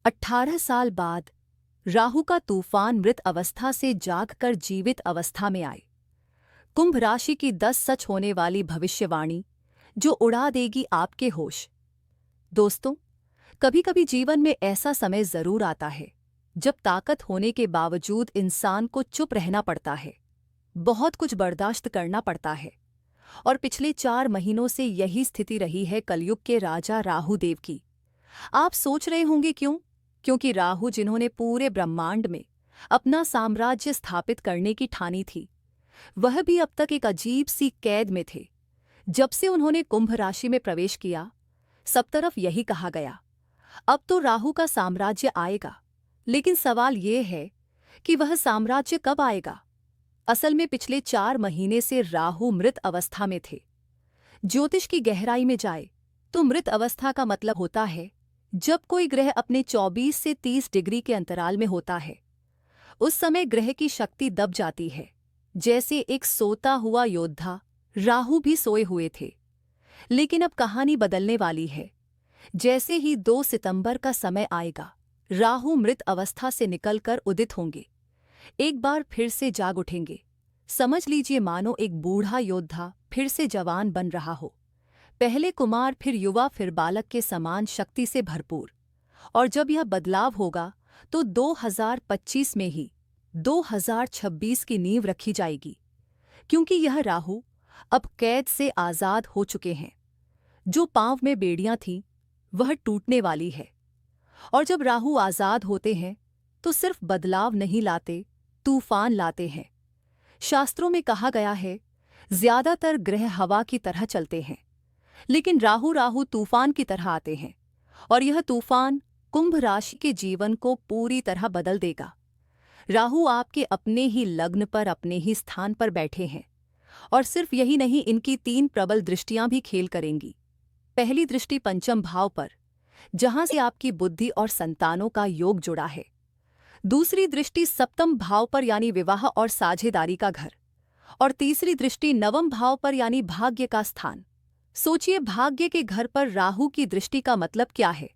18 साल बाद राहु का तूफान मृत अवस्था से जागकर जीवित अवस्था में आए। कुंभ राशि की 10 सच होने वाली भविष्यवाणी जो उड़ा देगी आपके होश। दोस्तों, कभी कभी जीवन में ऐसा समय जरूर आता है जब ताकत होने के बावजूद इंसान को चुप रहना पड़ता है, बहुत कुछ बर्दाश्त करना पड़ता है। और पिछले 4 महीनों से यही स्थिति रही है कलयुग के राजा राहु देव की। आप सोच रहे होंगे क्यों? क्योंकि राहु, जिन्होंने पूरे ब्रह्मांड में अपना साम्राज्य स्थापित करने की ठानी थी, वह भी अब तक एक अजीब सी कैद में थे। जब से उन्होंने कुंभ राशि में प्रवेश किया, सब तरफ यही कहा गया, अब तो राहु का साम्राज्य आएगा। लेकिन सवाल ये है कि वह साम्राज्य कब आएगा? असल में पिछले 4 महीने से राहु मृत अवस्था में थे। ज्योतिष की गहराई में जाए तो मृत अवस्था का मतलब होता है जब कोई ग्रह अपने 24 से 30 डिग्री के अंतराल में होता है। उस समय ग्रह की शक्ति दब जाती है। जैसे एक सोता हुआ योद्धा, राहु भी सोए हुए थे। लेकिन अब कहानी बदलने वाली है। जैसे ही 2 सितंबर का समय आएगा, राहु मृत अवस्था से निकलकर उदित होंगे, एक बार फिर से जाग उठेंगे। समझ लीजिए मानो एक बूढ़ा योद्धा फिर से जवान बन रहा हो, पहले कुमार, फिर युवा, फिर बालक के समान शक्ति से भरपूर। और जब यह बदलाव होगा तो 2025 में ही 2026 की नींव रखी जाएगी, क्योंकि यह राहु अब कैद से आजाद हो चुके हैं। जो पांव में बेड़ियां थीं वह टूटने वाली है। और जब राहु आजाद होते हैं तो सिर्फ बदलाव नहीं लाते, तूफान लाते हैं। शास्त्रों में कहा गया है, ज्यादातर ग्रह हवा की तरह चलते हैं, लेकिन राहु तूफान की तरह आते हैं। और यह तूफान कुंभ राशि के जीवन को पूरी तरह बदल देगा। राहु आपके अपने ही लग्न पर, अपने ही स्थान पर बैठे हैं। और सिर्फ यही नहीं, इनकी 3 प्रबल दृष्टियां भी खेल करेंगी। पहली दृष्टि पंचम भाव पर, जहां से आपकी बुद्धि और संतानों का योग जुड़ा है। दूसरी दृष्टि सप्तम भाव पर, यानी विवाह और साझेदारी का घर। और तीसरी दृष्टि नवम भाव पर, यानी भाग्य का स्थान। सोचिए, भाग्य के घर पर राहु की दृष्टि का मतलब क्या है?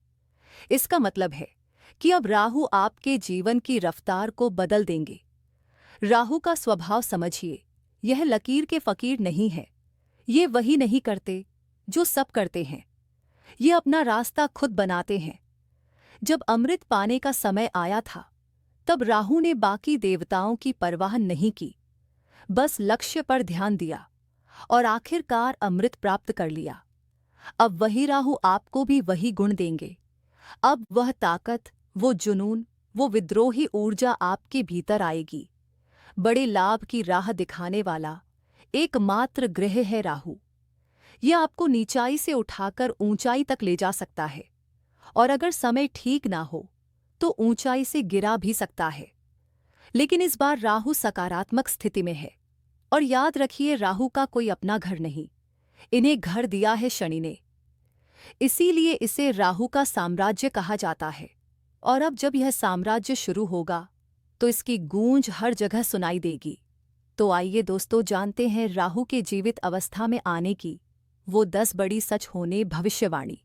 इसका मतलब है कि अब राहु आपके जीवन की रफ्तार को बदल देंगे। राहु का स्वभाव समझिए, यह लकीर के फकीर नहीं है। ये वही नहीं करते जो सब करते हैं, ये अपना रास्ता खुद बनाते हैं। जब अमृत पाने का समय आया था, तब राहु ने बाकी देवताओं की परवाह नहीं की, बस लक्ष्य पर ध्यान दिया और आखिरकार अमृत प्राप्त कर लिया। अब वही राहु आपको भी वही गुण देंगे। अब वह ताकत, वो जुनून, वो विद्रोही ऊर्जा आपके भीतर आएगी। बड़े लाभ की राह दिखाने वाला एकमात्र ग्रह है राहु। यह आपको नीचाई से उठाकर ऊंचाई तक ले जा सकता है, और अगर समय ठीक ना हो तो ऊंचाई से गिरा भी सकता है। लेकिन इस बार राहु सकारात्मक स्थिति में है। और याद रखिए, राहु का कोई अपना घर नहीं, इन्हें घर दिया है शनि ने। इसीलिए इसे राहु का साम्राज्य कहा जाता है। और अब जब यह साम्राज्य शुरू होगा तो इसकी गूंज हर जगह सुनाई देगी। तो आइए दोस्तों, जानते हैं राहु के जीवित अवस्था में आने की वो 10 बड़ी सच होने भविष्यवाणी।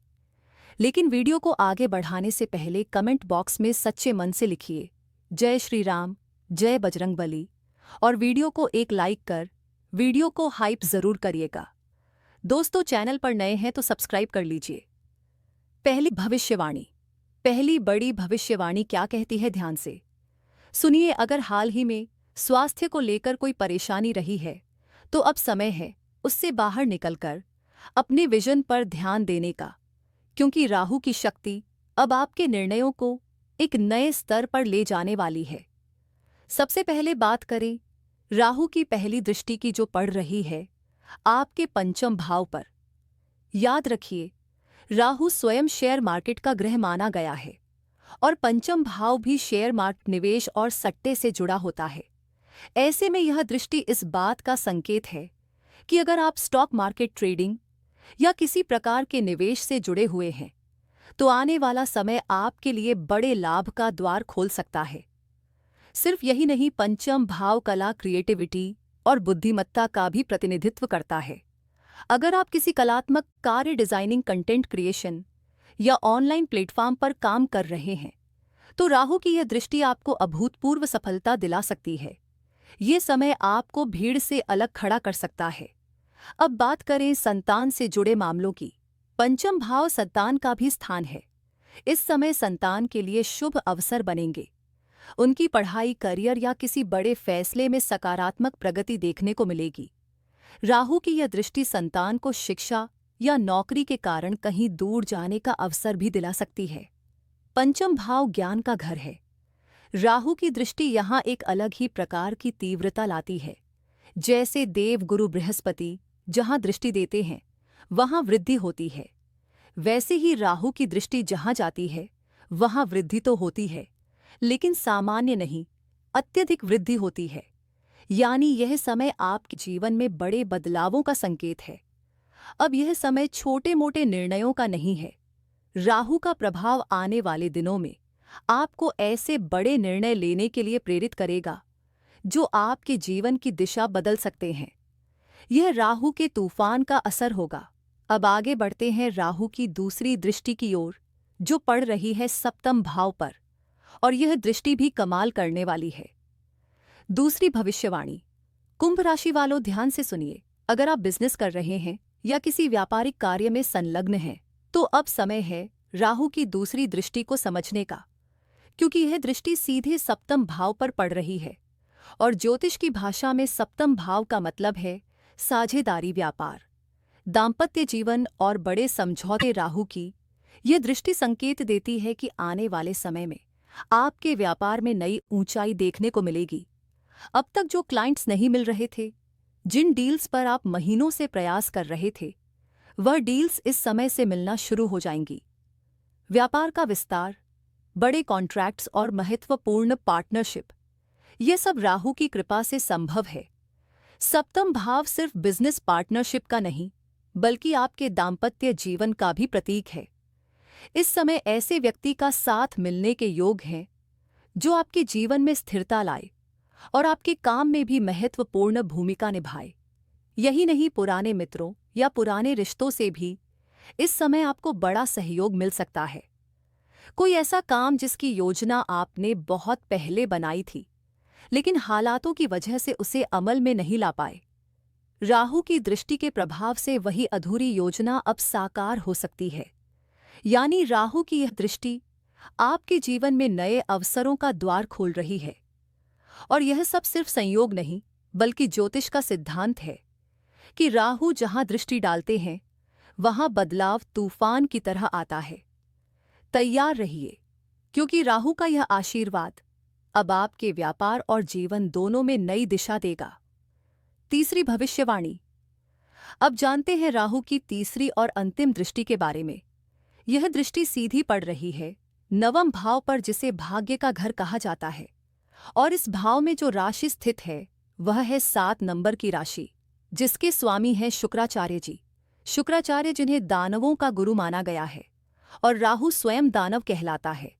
लेकिन वीडियो को आगे बढ़ाने से पहले कमेंट बॉक्स में सच्चे मन से लिखिए जय श्री राम, जय बजरंगबली, और वीडियो को एक लाइक कर वीडियो को हाइप जरूर करिएगा। दोस्तों, चैनल पर नए हैं तो सब्सक्राइब कर लीजिए। पहली भविष्यवाणी, पहली बड़ी भविष्यवाणी क्या कहती है, ध्यान से सुनिए। अगर हाल ही में स्वास्थ्य को लेकर कोई परेशानी रही है तो अब समय है उससे बाहर निकलकर अपने विजन पर ध्यान देने का, क्योंकि राहु की शक्ति अब आपके निर्णयों को एक नए स्तर पर ले जाने वाली है। सबसे पहले बात करें राहु की पहली दृष्टि की, जो पड़ रही है आपके पंचम भाव पर। याद रखिए, राहु स्वयं शेयर मार्केट का ग्रह माना गया है, और पंचम भाव भी शेयर मार्केट, निवेश और सट्टे से जुड़ा होता है। ऐसे में यह दृष्टि इस बात का संकेत है कि अगर आप स्टॉक मार्केट, ट्रेडिंग या किसी प्रकार के निवेश से जुड़े हुए हैं तो आने वाला समय आपके लिए बड़े लाभ का द्वार खोल सकता है। सिर्फ यही नहीं, पंचम भाव कला, क्रिएटिविटी और बुद्धिमत्ता का भी प्रतिनिधित्व करता है। अगर आप किसी कलात्मक कार्य, डिजाइनिंग, कंटेंट क्रिएशन या ऑनलाइन प्लेटफॉर्म पर काम कर रहे हैं तो राहु की यह दृष्टि आपको अभूतपूर्व सफलता दिला सकती है। ये समय आपको भीड़ से अलग खड़ा कर सकता है। अब बात करें संतान से जुड़े मामलों की। पंचम भाव संतान का भी स्थान है। इस समय संतान के लिए शुभ अवसर बनेंगे। उनकी पढ़ाई, करियर या किसी बड़े फैसले में सकारात्मक प्रगति देखने को मिलेगी। राहु की यह दृष्टि संतान को शिक्षा या नौकरी के कारण कहीं दूर जाने का अवसर भी दिला सकती है। पंचम भाव ज्ञान का घर है। राहु की दृष्टि यहाँ एक अलग ही प्रकार की तीव्रता लाती है। जैसे देव गुरु बृहस्पति जहाँ दृष्टि देते हैं वहाँ वृद्धि होती है, वैसे ही राहु की दृष्टि जहाँ जाती है वहाँ वृद्धि तो होती है, लेकिन सामान्य नहीं, अत्यधिक वृद्धि होती है। यानी यह समय आपके जीवन में बड़े बदलावों का संकेत है। अब यह समय छोटे मोटे निर्णयों का नहीं है। राहु का प्रभाव आने वाले दिनों में आपको ऐसे बड़े निर्णय लेने के लिए प्रेरित करेगा जो आपके जीवन की दिशा बदल सकते हैं। यह राहु के तूफान का असर होगा। अब आगे बढ़ते हैं राहु की दूसरी दृष्टि की ओर, जो पड़ रही है सप्तम भाव पर, और यह दृष्टि भी कमाल करने वाली है। दूसरी भविष्यवाणी। कुंभ राशि वालों, ध्यान से सुनिए। अगर आप बिजनेस कर रहे हैं या किसी व्यापारिक कार्य में संलग्न हैं तो अब समय है राहु की दूसरी दृष्टि को समझने का, क्योंकि यह दृष्टि सीधे सप्तम भाव पर पड़ रही है। और ज्योतिष की भाषा में सप्तम भाव का मतलब है साझेदारी, व्यापार, दाम्पत्य जीवन और बड़े समझौते। राहु की यह दृष्टि संकेत देती है कि आने वाले समय में आपके व्यापार में नई ऊंचाई देखने को मिलेगी। अब तक जो क्लाइंट्स नहीं मिल रहे थे, जिन डील्स पर आप महीनों से प्रयास कर रहे थे, वह डील्स इस समय से मिलना शुरू हो जाएंगी। व्यापार का विस्तार, बड़े कॉन्ट्रैक्ट्स और महत्वपूर्ण पार्टनरशिप, ये सब राहु की कृपा से संभव है। सप्तम भाव सिर्फ बिजनेस पार्टनरशिप का नहीं, बल्कि आपके दाम्पत्य जीवन का भी प्रतीक है। इस समय ऐसे व्यक्ति का साथ मिलने के योग हैं जो आपके जीवन में स्थिरता लाए और आपके काम में भी महत्वपूर्ण भूमिका निभाए। यही नहीं, पुराने मित्रों या पुराने रिश्तों से भी इस समय आपको बड़ा सहयोग मिल सकता है। कोई ऐसा काम जिसकी योजना आपने बहुत पहले बनाई थी, लेकिन हालातों की वजह से उसे अमल में नहीं ला पाए। राहु की दृष्टि के प्रभाव से वही अधूरी योजना अब साकार हो सकती है। यानी राहु की यह दृष्टि आपके जीवन में नए अवसरों का द्वार खोल रही है। और यह सब सिर्फ संयोग नहीं, बल्कि ज्योतिष का सिद्धांत है कि राहु जहां दृष्टि डालते हैं वहां बदलाव तूफान की तरह आता है। तैयार रहिए, क्योंकि राहु का यह आशीर्वाद अब आपके व्यापार और जीवन दोनों में नई दिशा देगा। तीसरी भविष्यवाणी। अब जानते हैं राहु की तीसरी और अंतिम दृष्टि के बारे में। यह दृष्टि सीधी पड़ रही है नवम भाव पर, जिसे भाग्य का घर कहा जाता है। और इस भाव में जो राशि स्थित है वह है 7 नंबर की राशि, जिसके स्वामी हैं शुक्राचार्य जी। शुक्राचार्य जिन्हें दानवों का गुरु माना गया है, और राहु स्वयं दानव कहलाता है।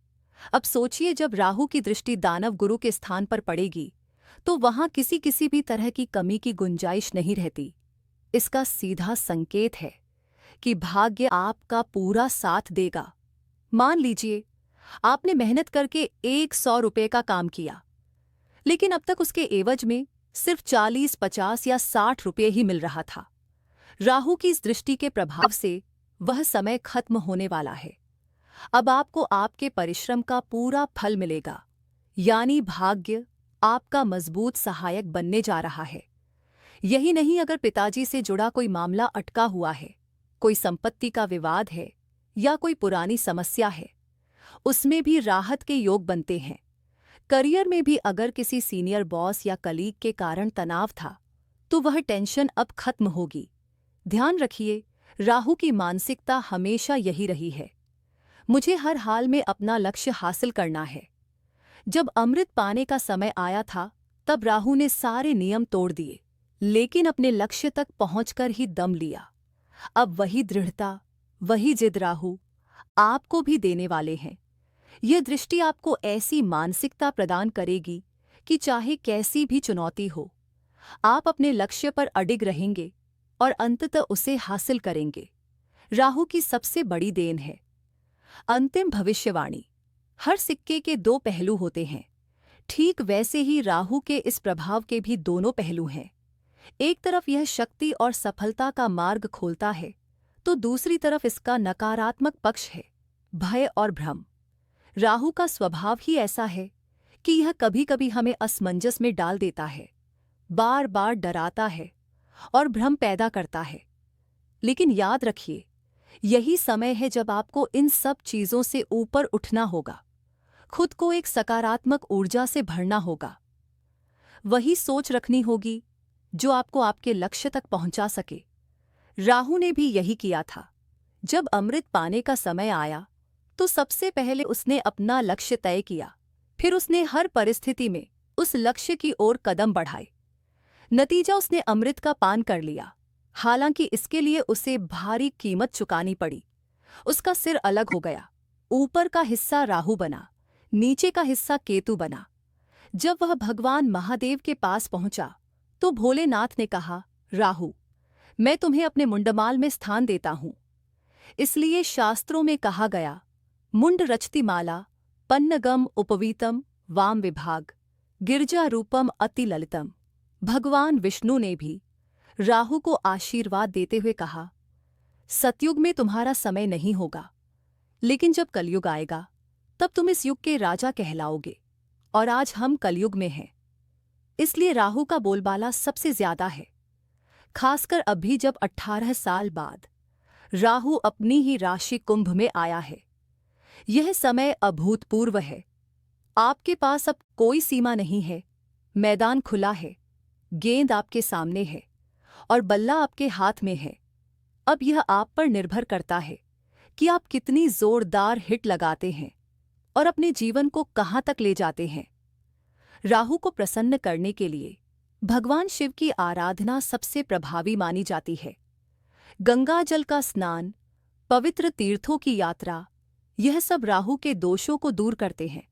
अब सोचिए, जब राहु की दृष्टि दानव गुरु के स्थान पर पड़ेगी तो वहां किसी भी तरह की कमी की गुंजाइश नहीं रहती। इसका सीधा संकेत है कि भाग्य आपका पूरा साथ देगा। मान लीजिए आपने मेहनत करके 100 रुपये का काम किया, लेकिन अब तक उसके एवज में सिर्फ 40, 50 या 60 रुपये ही मिल रहा था। राहु की इस दृष्टि के प्रभाव से वह समय खत्म होने वाला है। अब आपको आपके परिश्रम का पूरा फल मिलेगा। यानी भाग्य आपका मजबूत सहायक बनने जा रहा है। यही नहीं, अगर पिताजी से जुड़ा कोई मामला अटका हुआ है, कोई संपत्ति का विवाद है या कोई पुरानी समस्या है, उसमें भी राहत के योग बनते हैं। करियर में भी अगर किसी सीनियर बॉस या कलीग के कारण तनाव था तो वह टेंशन अब खत्म होगी। ध्यान रखिए, राहु की मानसिकता हमेशा यही रही है, मुझे हर हाल में अपना लक्ष्य हासिल करना है। जब अमृत पाने का समय आया था तब राहु ने सारे नियम तोड़ दिए, लेकिन अपने लक्ष्य तक पहुंचकर ही दम लिया। अब वही दृढ़ता, वही जिद राहु आपको भी देने वाले हैं। यह दृष्टि आपको ऐसी मानसिकता प्रदान करेगी कि चाहे कैसी भी चुनौती हो, आप अपने लक्ष्य पर अडिग रहेंगे और अंततः उसे हासिल करेंगे। राहु की सबसे बड़ी देन है। अंतिम भविष्यवाणी। हर सिक्के के दो पहलू होते हैं। ठीक वैसे ही राहु के इस प्रभाव के भी दोनों पहलू हैं। एक तरफ यह शक्ति और सफलता का मार्ग खोलता है, तो दूसरी तरफ इसका नकारात्मक पक्ष है, भय और भ्रम। राहु का स्वभाव ही ऐसा है कि यह कभी-कभी हमें असमंजस में डाल देता है, बार बार डराता है और भ्रम पैदा करता है। लेकिन याद रखिए, यही समय है जब आपको इन सब चीजों से ऊपर उठना होगा, खुद को एक सकारात्मक ऊर्जा से भरना होगा। वही सोच रखनी होगी जो आपको आपके लक्ष्य तक पहुंचा सके। राहु ने भी यही किया था। जब अमृत पाने का समय आया तो सबसे पहले उसने अपना लक्ष्य तय किया, फिर उसने हर परिस्थिति में उस लक्ष्य की ओर कदम बढ़ाए। नतीजा, उसने अमृत का पान कर लिया। हालांकि इसके लिए उसे भारी कीमत चुकानी पड़ी। उसका सिर अलग हो गया, ऊपर का हिस्सा राहु बना, नीचे का हिस्सा केतु बना। जब वह भगवान महादेव के पास पहुंचा तो भोलेनाथ ने कहा, राहु, मैं तुम्हें अपने मुंडमाल में स्थान देता हूं। इसलिए शास्त्रों में कहा गया, मुंड रचति माला पन्नगम उपवीतम वाम विभाग गिरजा रूपम अति ललितम। भगवान विष्णु ने भी राहु को आशीर्वाद देते हुए कहा, सतयुग में तुम्हारा समय नहीं होगा, लेकिन जब कलयुग आएगा तब तुम इस युग के राजा कहलाओगे। और आज हम कलयुग में हैं, इसलिए राहु का बोलबाला सबसे ज्यादा है। खासकर अभी जब 18 साल बाद राहु अपनी ही राशि कुंभ में आया है। यह समय अभूतपूर्व है। आपके पास अब कोई सीमा नहीं है। मैदान खुला है, गेंद आपके सामने है और बल्ला आपके हाथ में है। अब यह आप पर निर्भर करता है कि आप कितनी जोरदार हिट लगाते हैं और अपने जीवन को कहां तक ले जाते हैं। राहु को प्रसन्न करने के लिए भगवान शिव की आराधना सबसे प्रभावी मानी जाती है। गंगा जल का स्नान, पवित्र तीर्थों की यात्रा, यह सब राहु के दोषों को दूर करते हैं।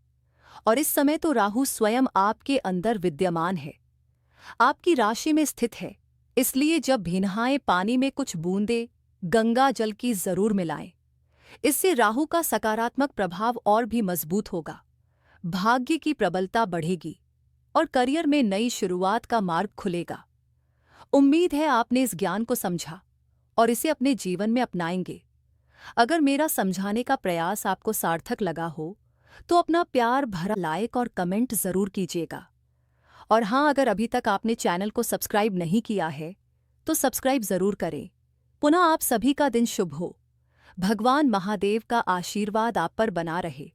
और इस समय तो राहु स्वयं आपके अंदर विद्यमान है, आपकी राशि में स्थित है। इसलिए जब भी नहाएं, पानी में कुछ बूंदें गंगा जल की जरूर मिलाएं। इससे राहु का सकारात्मक प्रभाव और भी मजबूत होगा, भाग्य की प्रबलता बढ़ेगी और करियर में नई शुरुआत का मार्ग खुलेगा। उम्मीद है आपने इस ज्ञान को समझा और इसे अपने जीवन में अपनाएंगे। अगर मेरा समझाने का प्रयास आपको सार्थक लगा हो तो अपना प्यार भरा लाइक और कमेंट जरूर कीजिएगा। और हाँ, अगर अभी तक आपने चैनल को सब्सक्राइब नहीं किया है तो सब्सक्राइब जरूर करें। पुनः आप सभी का दिन शुभ हो। भगवान महादेव का आशीर्वाद आप पर बना रहे।